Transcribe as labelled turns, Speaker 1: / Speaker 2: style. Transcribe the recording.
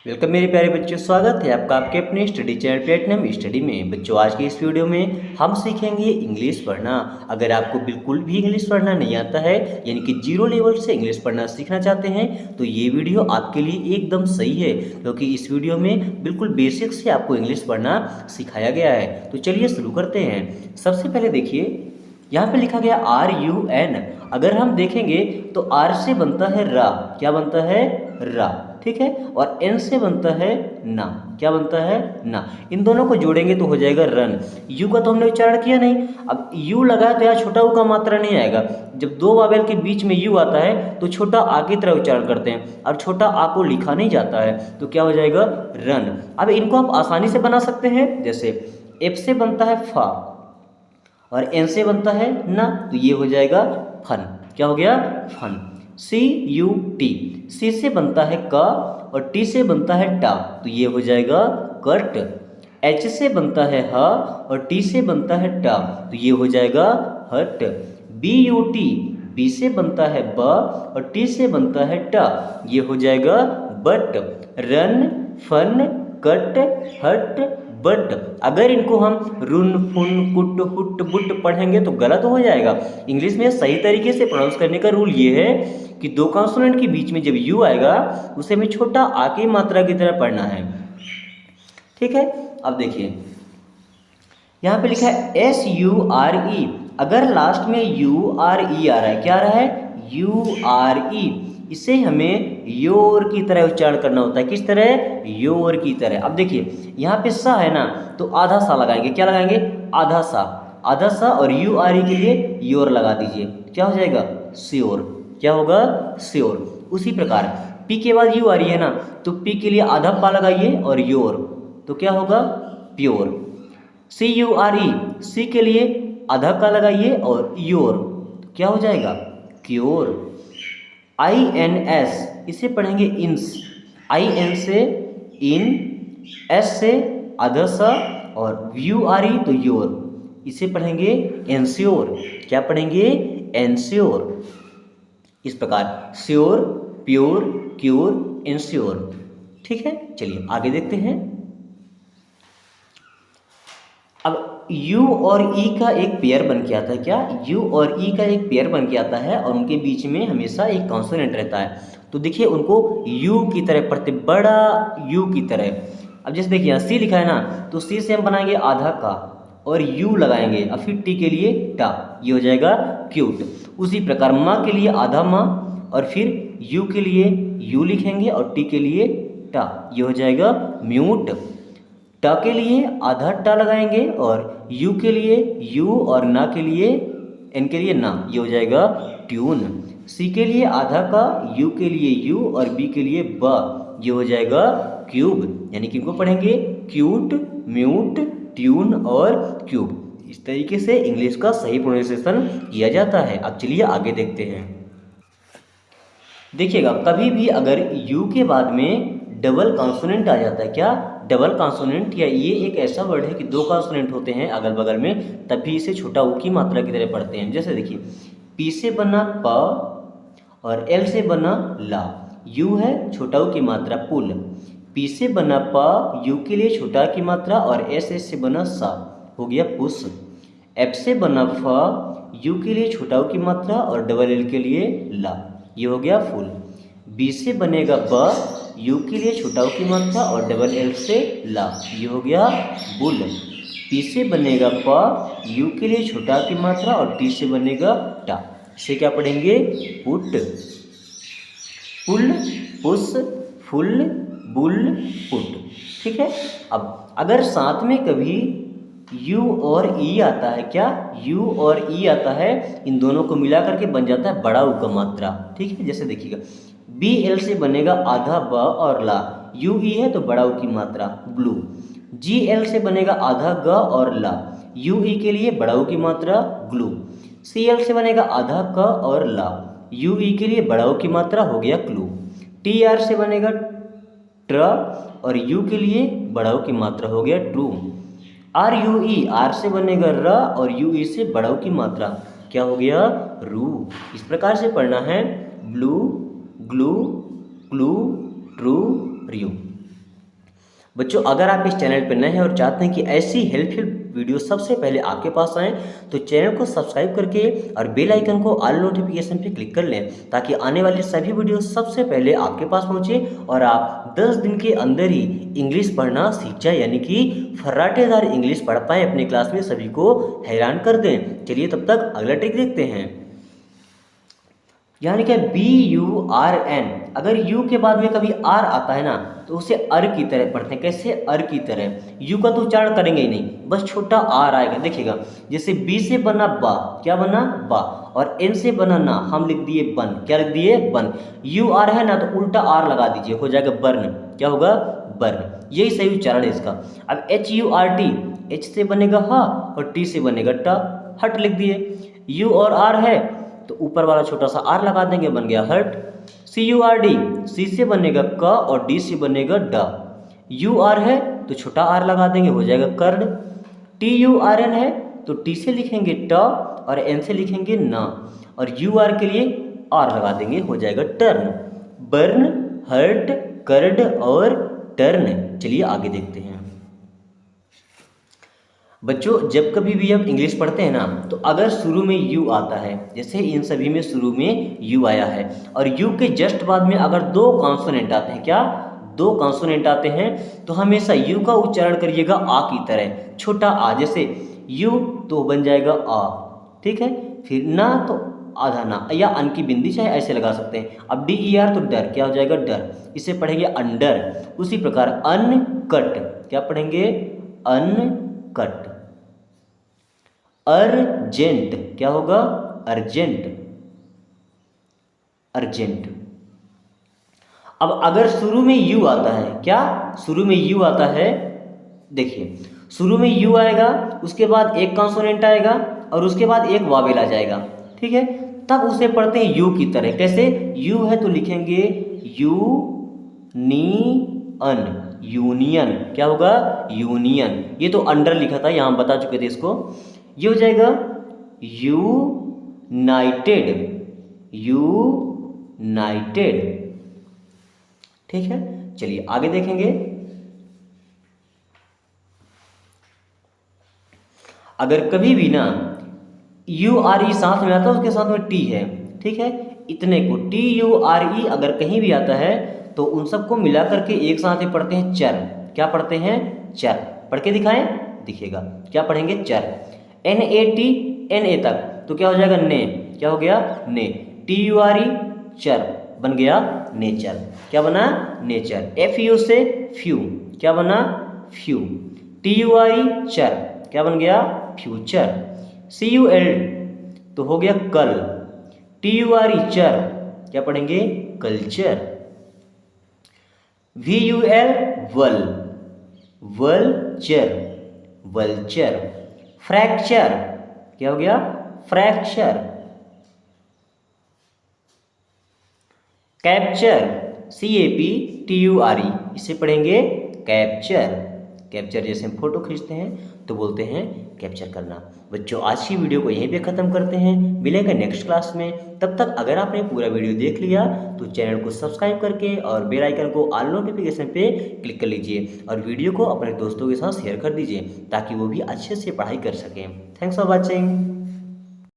Speaker 1: Welcome मेरे प्यारे बच्चों, स्वागत है आपका आपके अपने स्टडी चैनल प्लेटिनम स्टडी में। बच्चों, आज की इस वीडियो में हम सीखेंगे इंग्लिश पढ़ना। अगर आपको बिल्कुल भी इंग्लिश पढ़ना नहीं आता है, यानी कि जीरो लेवल से इंग्लिश पढ़ना सीखना चाहते हैं, तो ये वीडियो आपके लिए एकदम सही है, क्योंकि इस वीडियो में बिल्कुल बेसिक से आपको इंग्लिश पढ़ना सिखाया गया है। तो चलिए शुरू करते हैं। सबसे पहले देखिए, यहाँ पे लिखा गया RUN। अगर हम देखेंगे तो R से बनता है रा। क्या बनता है? रा। ठीक है। और N से बनता है ना। क्या बनता है? ना। इन दोनों को जोड़ेंगे तो हो जाएगा रन। यू का तो हमने उच्चारण किया नहीं। अब यू लगा तो यहाँ छोटा ऊ का मात्रा नहीं आएगा। जब दो वावेल के बीच में यू आता है तो छोटा आ की तरह उच्चारण करते हैं, और छोटा आ को लिखा नहीं जाता है, तो क्या हो जाएगा? रन। अब इनको आप आसानी से बना सकते हैं। जैसे एफ से बनता है फा और एन से बनता है ना, तो ये हो जाएगा फन। क्या हो गया? फन। CUT। सी से बनता है क और टी से बनता है टा, तो ये हो जाएगा कट। H से बनता है ह और टी से बनता है टा, तो ये हो जाएगा हट। BUT। बी से बनता है ब और टी से बनता है टा, ये हो जाएगा बट। रन, फन, कट, हट, बट। अगर इनको हम रुन, फुन, कुट, हुट, बुट पढ़ेंगे तो गलत हो जाएगा। इंग्लिश में सही तरीके से प्रोनाउंस करने का रूल ये है कि दो कॉन्सोनेंट के बीच में जब यू आएगा उसे हमें छोटा आ की मात्रा की तरह पढ़ना है। ठीक है। अब देखिए, यहाँ पे लिखा है SURE। अगर लास्ट में URE आ रहा है, क्या आ रहा है? URE। इसे हमें योर की तरह उच्चारण करना होता है। किस तरह? योर की तरह। अब देखिए, यहाँ पे सा है ना, तो आधा सा लगाएंगे। क्या लगाएंगे? आधा सा। आधा सा और URE के लिए योर लगा दीजिए। क्या हो जाएगा? श्योर। क्या होगा? श्योर। उसी प्रकार पी के बाद URE है ना, तो पी के लिए आधा पा लगाइए और योर, तो क्या होगा? प्योर। CURE, सी के लिए आधा का लगाइए और योर, तो क्या हो जाएगा? क्योर। INS, इसे पढ़ेंगे इंस। IN से इन, S से आधा सा और URE तो योर, इसे पढ़ेंगे एंश्योर। क्या पढ़ेंगे? एंश्योर। इस प्रकार श्योर, प्योर, क्योर, एंश्योर। ठीक है। चलिए आगे देखते हैं। अब यू और ई का एक पेयर बन के आता है। क्या? यू और ई का एक पेयर बन के आता है और उनके बीच में हमेशा एक कॉन्सोनेंट रहता है। तो देखिए, उनको यू की तरह पढ़ते, बड़ा यू की तरह। अब जैसे देखिए, यहाँ सी लिखा है ना, तो सी से हम बनाएंगे आधा का और यू लगाएंगे, और फिर टी के लिए टा, ये हो जाएगा क्यूट। उसी प्रकार माँ के लिए आधा माँ और फिर यू के लिए यू लिखेंगे और टी के लिए टा, ये हो जाएगा म्यूट। ट के लिए आधा टा लगाएंगे और यू के लिए यू और ना के लिए, एन के लिए ना, ये हो जाएगा ट्यून। सी के लिए आधा का, यू के लिए यू और बी के लिए ब, ये हो जाएगा क्यूब। यानी कि इनको पढ़ेंगे क्यूट, म्यूट, ट्यून और क्यूब। इस तरीके से इंग्लिश का सही प्रोनाउंसिएशन किया जाता है। अब चलिए आगे देखते हैं। देखिएगा, कभी भी अगर यू के बाद में डबल कॉन्सोनेंट आ जाता है। क्या? डबल कॉन्सोनेंट, या ये एक ऐसा वर्ड है कि दो कॉन्सोनेंट होते हैं अगल बगल में, तभी इसे छोटा ऊ की मात्रा की तरह पढ़ते हैं। जैसे देखिए, पी से बना प और एल से बना ला। यू है छोटा ऊ की मात्रा पुल। पी से बना प, यू के लिए छोटा की मात्रा और एस से बना सा, हो गया पुश। एफ से बना फ, यू के लिए छोटा ऊ की मात्रा और डबल एल के लिए ला, ये हो गया फुल। बी से बनेगा ब, यू के लिए छोटा ऊ की मात्रा और डबल एल से ला, ये हो गया बुल। पी से बनेगा प, यू के लिए छोटा की मात्रा और टी से बनेगा टा, इसे क्या पढ़ेंगे? पुट। पुल, पुश, फुल, बुल, पुट। ठीक है। अब अगर साथ में कभी यू और ई आता है, क्या? यू और ई आता है, इन दोनों को मिला करके बन जाता है बड़ा ऊ का मात्रा। ठीक है। जैसे देखिएगा, बी एल से बनेगा आधा ब और ला, यू ई है तो बड़ा ऊ की मात्रा ब्लू। जी एल से बनेगा आधा ग और ला, यू ई के लिए बड़ा ऊ की मात्रा ग्लू। सी एल से बनेगा आधा क और ला, यू ई के लिए बड़ा ऊ की मात्रा हो गया क्लू। टी आर से बनेगा ट्र और यू के लिए बड़ा ऊ की मात्रा हो गया true. R U E, R से बनेगा र और यू ई से बड़ा ऊ की मात्रा, क्या हो गया? रू। इस प्रकार से पढ़ना है ब्लू, ग्लू, क्लू, ट्रू, रियू। बच्चों अगर आप इस चैनल पर नए हैं और चाहते हैं कि ऐसी हेल्पफुल वीडियो सबसे पहले आपके पास आए तो चैनल को सब्सक्राइब करके और बेल आइकन को ऑल नोटिफिकेशन पे क्लिक कर लें ताकि आने वाली सभी वीडियो सबसे पहले आपके पास पहुंचे और आप 10 दिन के अंदर ही इंग्लिश पढ़ना सीख जाए, यानी कि फर्राटेदार इंग्लिश पढ़ पाएँ, अपनी क्लास में सभी को हैरान कर दें। चलिए तब तक अगला ट्रिक देखते हैं। यानी कि BURN, अगर यू के बाद में कभी आर आता है ना तो उसे अर की तरह पढ़ते हैं। कैसे? अर की तरह। यू का तो उच्चारण करेंगे ही नहीं, बस छोटा आर आएगा। देखिएगा, जैसे बी से बना बा, क्या बना? बा। और एन से बना ना, हम लिख दिए बन। क्या लिख दिए? बन। यू आर है ना तो उल्टा आर लगा दीजिए, हो जाएगा बर्न। क्या होगा? बर्न। यही सही उच्चारण है इसका। अब HURT, एच से बनेगा हा और टी से बनेगा टा, हट लिख दिए। यू और आर है तो ऊपर वाला छोटा सा आर लगा देंगे, बन गया हट। CURD, सी से बनेगा क और डी से बनेगा ड। UR है तो छोटा आर लगा देंगे, हो जाएगा कर्ड। TURN है तो टी से लिखेंगे ट और एन से लिखेंगे न, और UR के लिए आर लगा देंगे, हो जाएगा टर्न। बर्न, हर्ट, कर्ड और टर्न। चलिए आगे देखते हैं। बच्चों जब कभी भी हम इंग्लिश पढ़ते हैं ना तो अगर शुरू में यू आता है, जैसे इन सभी में शुरू में यू आया है, और यू के जस्ट बाद में अगर 2 कॉन्सोनेंट आते हैं, क्या? 2 कॉन्सोनेंट आते हैं, तो हमेशा यू का उच्चारण करिएगा आ की तरह, छोटा आ। जैसे यू तो बन जाएगा आ, ठीक है। फिर ना तो आधा ना, या अन की बिंदी चाहे ऐसे लगा सकते हैं। अब DER तो डर, क्या हो जाएगा? डर। इसे पढ़ेंगे अंडर। उसी प्रकार अनकट, क्या पढ़ेंगे? अनकट। अर्जेंट, क्या होगा? Urgent, urgent. अब अगर शुरू में यू आता है, क्या? शुरू में यू आता है, देखिए शुरू में यू आएगा, उसके बाद एक कॉन्सोनेंट आएगा और उसके बाद एक वावेल आ जाएगा, ठीक है। तब उसे पढ़ते हैं यू की तरह। कैसे? यू है तो लिखेंगे यू नी अन, यूनियन। क्या होगा? यूनियन। ये तो अंडर लिखा था, यहाँ बता चुके थे इसको। ये हो जाएगा यूनाइटेड, यूनाइटेड, ठीक है। चलिए आगे देखेंगे। अगर कभी भी ना URE साथ में आता है, उसके साथ में टी है, ठीक है, इतने को TURE अगर कहीं भी आता है तो उन सबको मिला करके एक साथ ही पढ़ते हैं चर। क्या पढ़ते हैं? चर। पढ़ के दिखाएं, दिखेगा। क्या पढ़ेंगे? चर। NAT, NA तक तो क्या हो जाएगा? ने। क्या हो गया? ने। TURE चर, बन गया नेचर। क्या बना? नेचर। FU से फ्यू, क्या बना? फ्यू। TURE चर, क्या बन गया? फ्यूचर। CUL तो हो गया कल। TURE चर, क्या पढ़ेंगे? कल्चर। VUL वल, वल्चर, वल्चर। फ्रैक्चर, क्या हो गया? फ्रैक्चर। कैप्चर, CAPTURE, इसे पढ़ेंगे कैप्चर। कैप्चर जैसे हम फोटो खींचते हैं तो बोलते हैं कैप्चर करना। बच्चों आज की वीडियो को यहीं पे ख़त्म करते हैं, मिलेंगे नेक्स्ट क्लास में। तब तक अगर आपने पूरा वीडियो देख लिया तो चैनल को सब्सक्राइब करके और बेल आइकन को ऑल नोटिफिकेशन पे क्लिक कर लीजिए और वीडियो को अपने दोस्तों के साथ शेयर कर दीजिए ताकि वो भी अच्छे से पढ़ाई कर सकें। Thanks for watching.